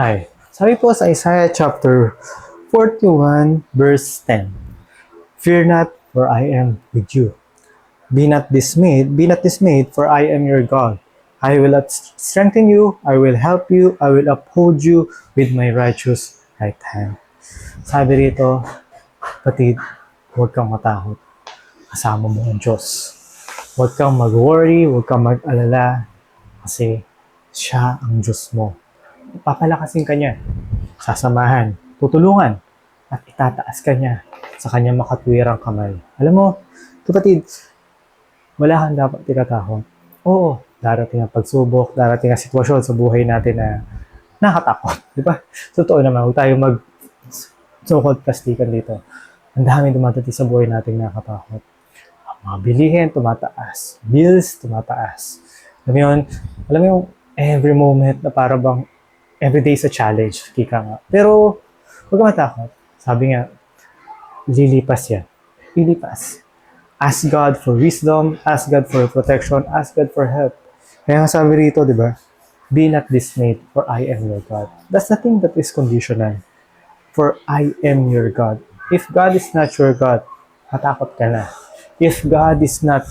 Hi. Sabi po sa Isaiah chapter 41 verse 10, Fear not, for I am with you. Be not dismayed, for I am your God. I will strengthen you, I will help you, I will uphold you with my righteous right hand. Sabi rito, kapatid, huwag kang matakot. Kasama mo ang Diyos. Huwag kang mag-worry, huwag kang mag-alala, kasi siya ang Diyos mo. Papalakasin ka niya, sasamahan, tutulungan, at itataas ka niya sa kanyang makatwirang kamay. Alam mo, kapatid, wala kang dapat tinatakot. Oo, darating ang pagsubok, darating ang sitwasyon sa buhay natin na nakatakot. Di ba? Totoo naman, huwag tayo so-called plastikan dito. Ang daming dumadating sa buhay natin nakakatakot. Ang mga bilihin, tumataas. Bills, tumataas. Alam mo yung every moment na para bang everyday is a challenge, kika nga. Pero, huwag ka matakot. Sabi nga, lilipas yan. Lilipas. Ask God for wisdom, ask God for protection, ask God for help. Kaya nga sabi rito, di ba? Be not dismayed, for I am your God. That's the thing that is conditional. For I am your God. If God is not your God, matakot ka na. If God is not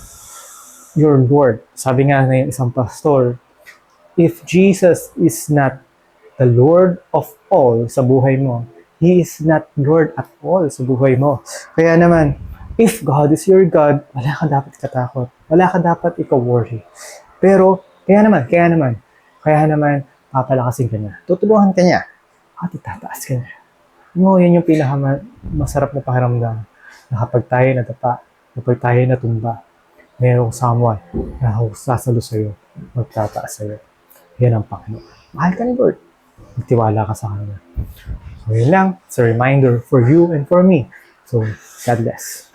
your Lord, sabi nga ng isang pastor, if Jesus is not the Lord of all sa buhay mo, He is not Lord at all sa buhay mo. Kaya naman, if God is your God, wala ka dapat katakot. Wala ka dapat ikaw-worry. Pero, kaya naman, papalakasin ka niya. Tutulungan ka niya. At itataas ka niya. No, yan yung pinakamasarap na pakiramdam. Na kapag tayo nadapa, kapag tayo natumba, mayroong someone na sasalo sa'yo, magtataas sa'yo. Yan ang Panginoon. Mahal ka ni Lord. Magtiwala ka sa Kanya. So, yun lang. It's a reminder for you and for me. So, God bless.